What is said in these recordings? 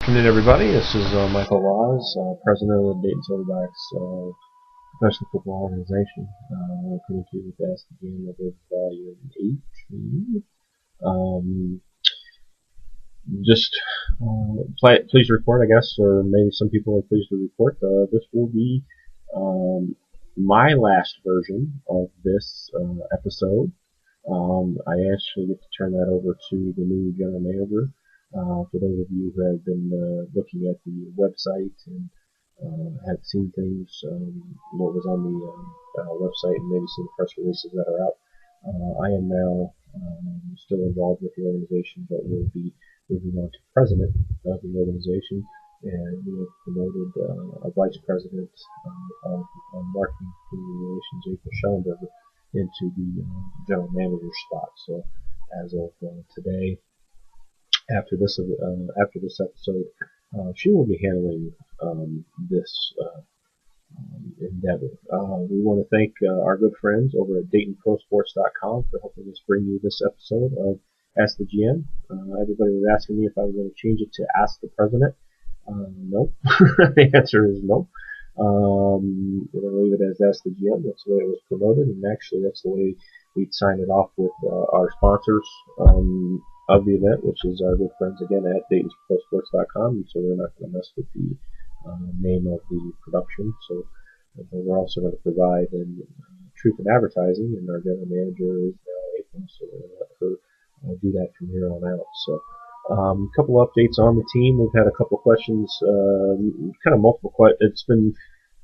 afternoon, everybody. This is Michael Lause, president of the Dayton Silverbacks professional football organization. Coming to you with the game of volume 18. Pleased to report, I guess, or maybe some people are pleased to report. This will be my last version of this episode. I actually get to turn that over to the new general manager. For those of you who have been looking at the website and have seen things, what was on the website, and maybe seen the press releases that are out, I am now still involved with the organization, but will be moving on to president of the organization, and we have promoted a vice president of marketing relations, April Schellenberger, into the general manager spot. So as of today, after this episode, she will be handling this endeavor. We want to thank our good friends over at DaytonProSports.com for helping us bring you this episode of Ask the GM. Everybody was asking me if I was going to change it to Ask the President. No. The answer is no. We're going to leave it as Ask the GM. That's the way it was promoted, and actually that's the way we'd sign it off with our sponsors of the event, which is our good friends again at DaytonProSports.com. So we're not going to mess with the name of the production. So we're also going to provide truth in advertising, and our general manager is now April, so we're going to let her do that from here on out. So a couple updates on the team. We've had a couple questions, kind of multiple questions.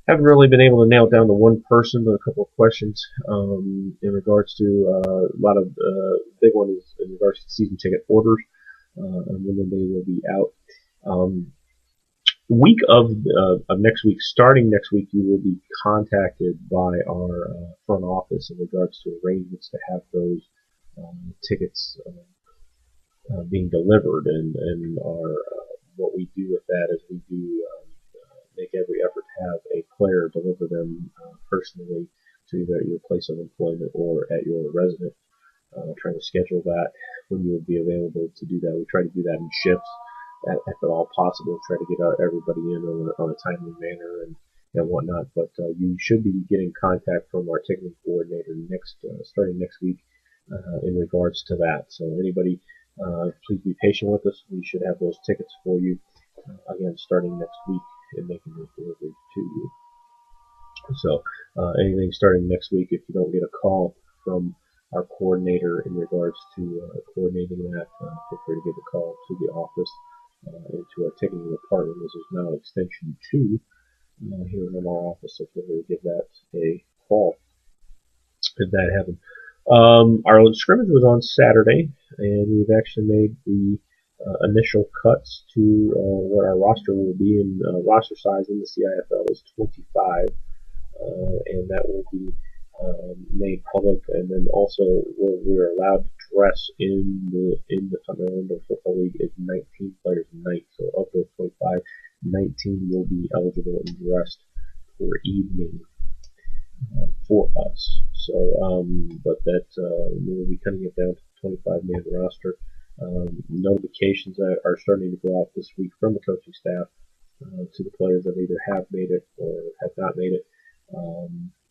Haven't really been able to nail down to one person, but a couple of questions in regards to a lot of big one is in regards to season ticket orders and when they will be out. Week of next week, starting next week, you will be contacted by our front office in regards to arrangements to have those tickets being delivered, and our what we do with that is we do make every effort to have a player deliver them personally to either at your place of employment or at your residence. Trying to schedule that when you will be available to do that. We try to do that in shifts if at all possible. Try to get everybody in on a timely manner and whatnot. But you should be getting contact from our ticketing coordinator starting next week in regards to that. So anybody, please be patient with us. We should have those tickets for you again starting next week and making those deliveries to you. So anything starting next week, if you don't get a call from our coordinator in regards to coordinating that, feel free to give a call to the office and to our ticketing department. This is now extension 2 here in our office, so feel free to give that a call if that happened. Our scrimmage was on Saturday, and we've actually made the initial cuts to what our roster will be, and roster size in the CIFL is 25, and that will be made public. And then also we're allowed to dress in the Continental Indoor Football League is 19 players a night. So of those 25, 19 will be eligible and dressed for evening for us. So, but that we will be cutting it down to 25-man roster. Notifications are starting to go out this week from the coaching staff to the players that either have made it or have not made it,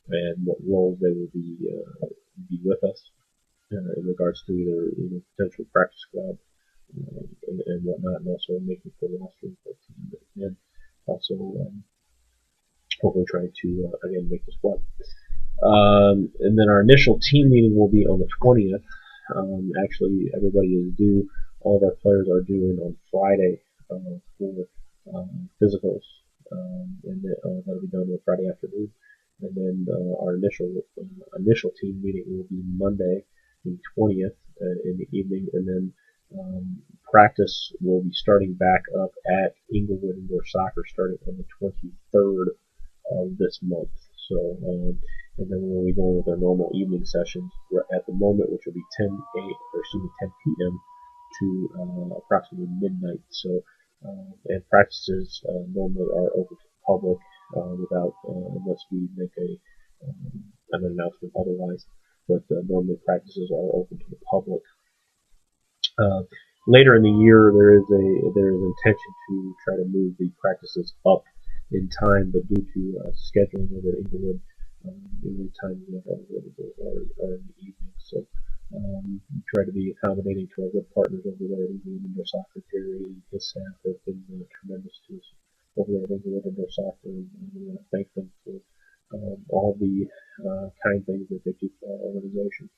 and what roles they will be with us in regards to either potential practice squad and whatnot, and also making full roster and also hopefully trying to again make the squad. And then our initial team meeting will be on the 20th. Actually, everybody is due. All of our players are due in on Friday for physicals, and that'll be done on Friday afternoon. And then our initial team meeting will be Monday, the 20th, in the evening, and then practice will be starting back up at Inglewood Indoor Soccer starting on the 23rd of this month. So, and then we'll be going with our normal evening sessions at the moment, which will be 10 p.m. to approximately midnight. So, and practices normally are open to the public without unless we make an announcement otherwise. But normally practices are open to the public. Later in the year, there is intention to try to move the practices up in time, but due to scheduling over at Inglewood times are in the evening. So we try to be accommodating to our good partners over there at Inglewood Indoor Soccer. Terry and his staff have been tremendous to us over there at Inglewood Indoor Soccer, and we want to thank them for all the kind things that they do for our organization.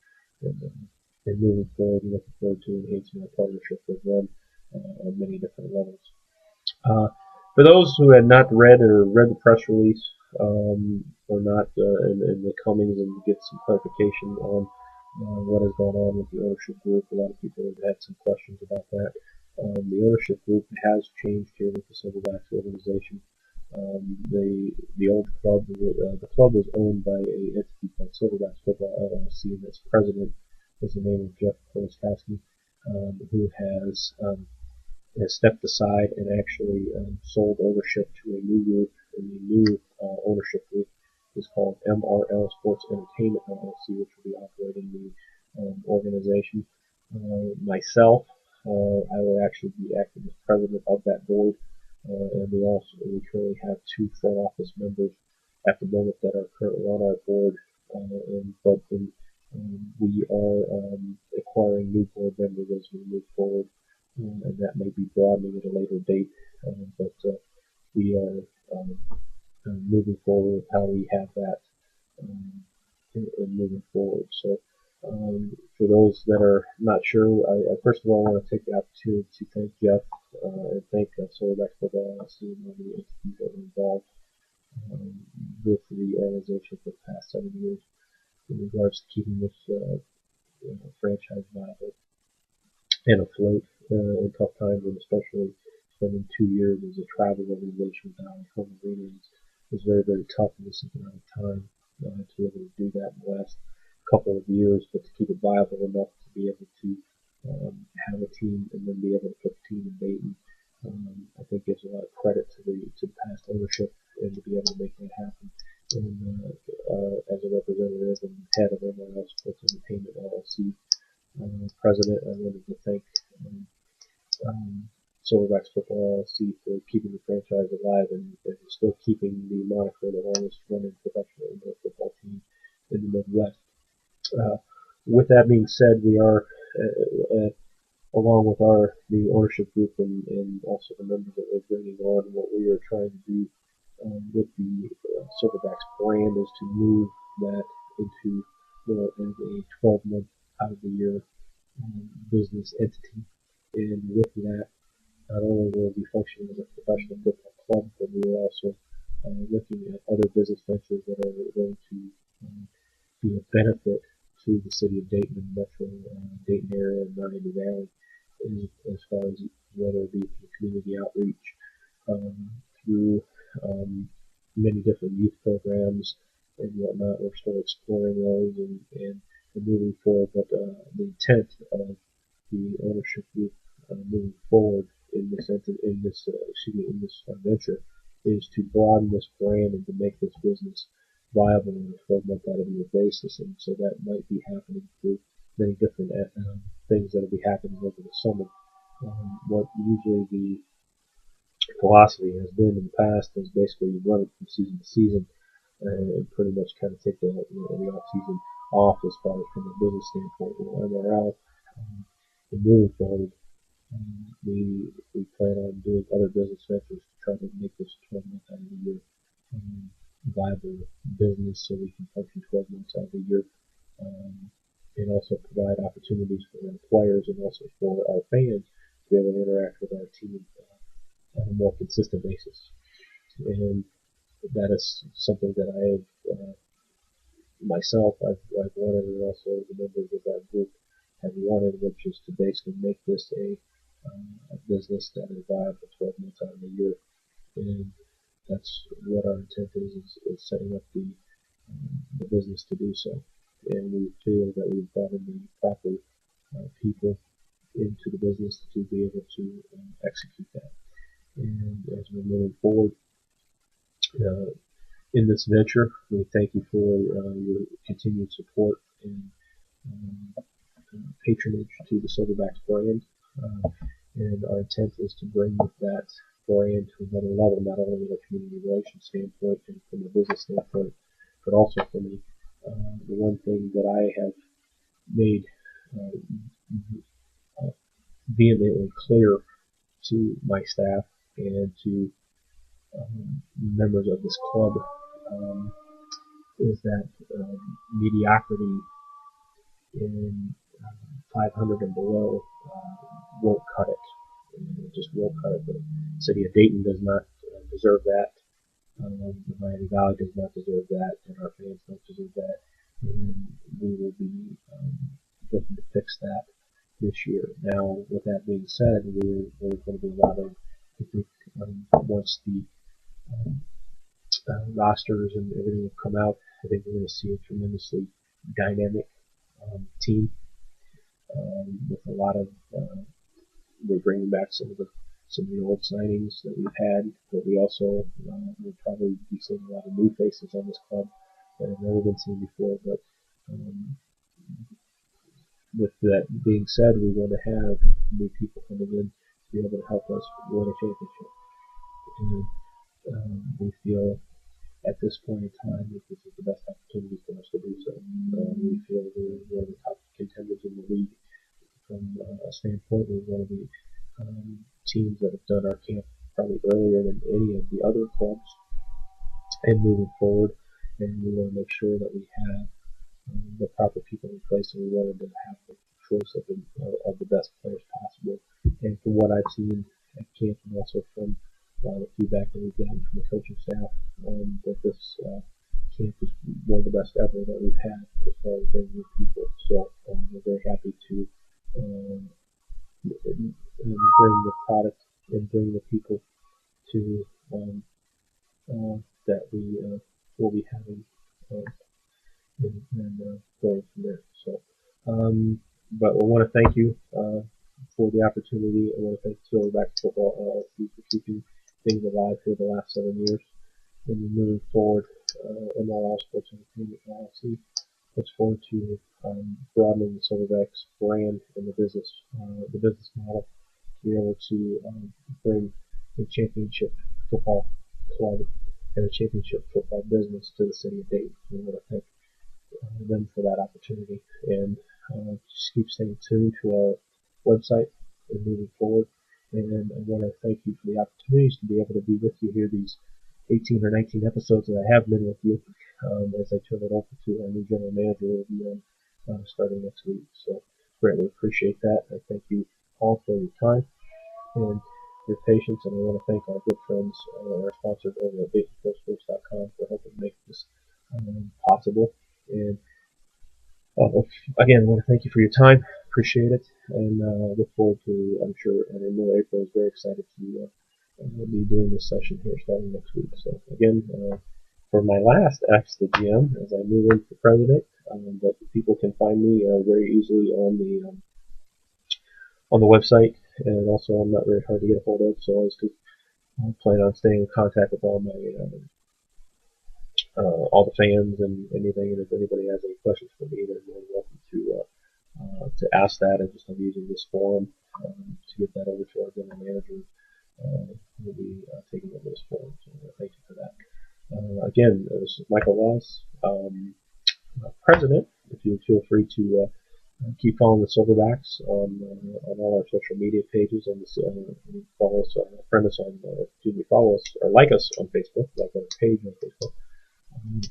And moving forward, we looking forward to enhancing our partnership with them on many different levels. Uh, for those who had not read the press release, or not in the comings, and get some clarification on what has gone on with the ownership group, a lot of people have had some questions about that. The ownership group has changed here with the Silverbacks organization. The old club, the club was owned by a entity called Silverbacks Football LLC, and its president is the name of Jeff Koloskowski, who has stepped aside and actually sold ownership to a new group, and the new ownership group is called MRL Sports Entertainment LLC, which will be operating the organization. Myself, I will actually be acting as president of that board, and we currently have two front office members at the moment that are currently on our board, we are acquiring new board members as we move forward, and that may be broadening at a later date, but we are moving forward with how we have that and moving forward. So for those that are not sure, I first of all want to take the opportunity to thank Jeff and thank Silverbacks Football LLC and all the entities that were involved with the organization for the past 7 years in regards to keeping this franchise viable and afloat in tough times, and especially spending 2 years as a travel organization without a home arena was very, very tough in this economic time to be able to do that in the last couple of years, but to keep it viable enough to be able to have a team and then be able to put the team in Dayton, I think gives a lot of credit to the past ownership and to be able to make that happen. And as a representative and head of MRL Sports Entertainment LLC, president, I wanted to thank Silverbacks Football LLC for keeping the franchise alive and still keeping the moniker the longest running professional indoor football team in the Midwest. With that being said, we are, along with the ownership group and also the members that we're bringing on, what we are trying to do with the Silverbacks brand is to move that into as a 12-month out of the year business entity. And with that, not only will we be functioning as a professional football club, but we are also looking at other business ventures that are going to be a benefit to the city of Dayton and metro Dayton area and Miami Valley, as far as whether it be through community outreach, through many different youth programs and whatnot. We're still exploring those and moving forward, but the intent of the ownership group moving forward in this venture is to broaden this brand and to make this business viable on a 12-month out of year basis. And so that might be happening through many different things that will be happening over the summer. What usually the philosophy has been in the past is basically you run it from season to season and pretty much kind of take the off season off as far as from a business standpoint. MRL, and moving forward, we plan on doing other business ventures to try to make this 12 months out of the year viable business, so we can function 12 months out of the year, and also provide opportunities for our players and also for our fans to be able to interact with our team on a more consistent basis. And that is something that I have myself I've wanted, and also the members of our group have wanted, which is to basically make this a business that is viable 12 months out of the year. And that's what our intent is setting up the business to do so. And we feel that we've brought in the proper people into the business to be able to execute that. And as we're moving forward in this venture, we thank you for your continued support and patronage to the Silverbacks brand. And our intent is to bring that brand to another level, not only from a community relations standpoint and from a business standpoint, but also from the one thing that I have made vehemently clear to my staff and to members of this club is that mediocrity in 500 and below won't cut it. It just won't cut it. The city of Dayton does not deserve that. The Miami Valley does not deserve that, and our fans don't deserve that. And we will be looking to fix that this year. Now, with that being said, we're going to be allowing, I think, once the rosters and everything will come out, I think we're going to see a tremendously dynamic team with a lot of. We're bringing back some of the old signings that we've had, but we also will probably be seeing a lot of new faces on this club that have never been seen before. But with that being said, we want to have new people coming in to be able to help us win a championship. And we feel at this point in time that this is the best opportunity for us to do so. We feel we're one of the top contenders in the league. From a standpoint, we're one of the teams that have done our camp probably earlier than any of the other clubs and moving forward. And we want to make sure that we have the proper people in place, and we wanted to have the choice of the best players possible. And from what I've seen at camp, and also from the feedback that we've gotten from the coaching staff, that this camp is one of the best ever that we've had as far as bringing new people. So we're very happy to bring the product and bring the people to that we will be having and going from there. So, but I want to thank you for the opportunity. I want to thank Silverback Football LLC for keeping things alive for the last 7 years. And moving forward, MRL Sports Entertainment LLC looks forward to broadening the Silverbacks brand and the business model to be able to bring a championship football club and a championship football business to the city of Dayton. We want to thank them for that opportunity, and just keep staying tuned to our website and moving forward. And I want to thank you for the opportunities to be able to be with you here these 18 or 19 episodes that I have been with you as I turn it over to our new general manager will be starting next week. So greatly appreciate that. I thank you all for your time and your patience, and I want to thank our good friends, our sponsors over at DaytonPostSports.com for helping make this possible. And again, I want to thank you for your time. Appreciate it, and look forward to, I'm sure, and I know April is very excited to be doing this session here starting next week. So again, for my last Ask the GM, as I move into president, but people can find me very easily on the website, and also I'm not very hard to get a hold of, so I always plan on staying in contact with all my all the fans and anything. And if anybody has any questions for me, they're more than welcome to ask that. And just I'm using this forum to get that over to our general manager. We'll be taking over this forum. So thank you for that. Again, this is Michael Lause, president. If you feel free to keep following the Silverbacks on all our social media pages, and follow us, follow us or like us on Facebook, like our page on Facebook.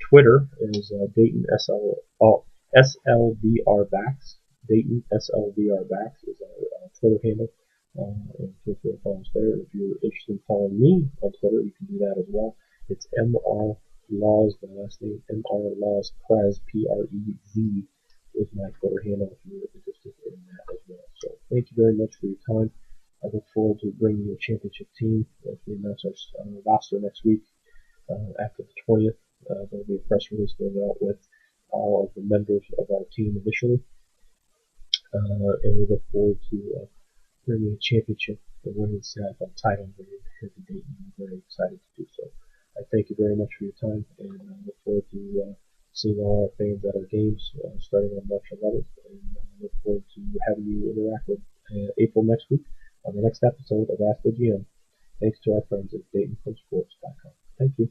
Twitter is Dayton SLVR Backs. Dayton SLVR Backs is our Twitter handle. And feel free to follow us there. If you're interested in following me on Twitter, you can do that as well. It's MR Lause, my last name, MR Lause Prez, PREZ is my Twitter handle if you're interested in that as well. So thank you very much for your time. I look forward to bringing you a championship team as we announce our roster next week after the 20th. There'll be a press release going out with all of the members of our team initially. And we look forward to bringing a championship, the women's title here to Dayton. I'm very excited to do so. I thank you very much for your time, and I look forward to seeing all our fans at our games starting on March 11th. And I look forward to having you interact with April next week on the next episode of Ask the GM. Thanks to our friends at DaytonProSports.com. Thank you.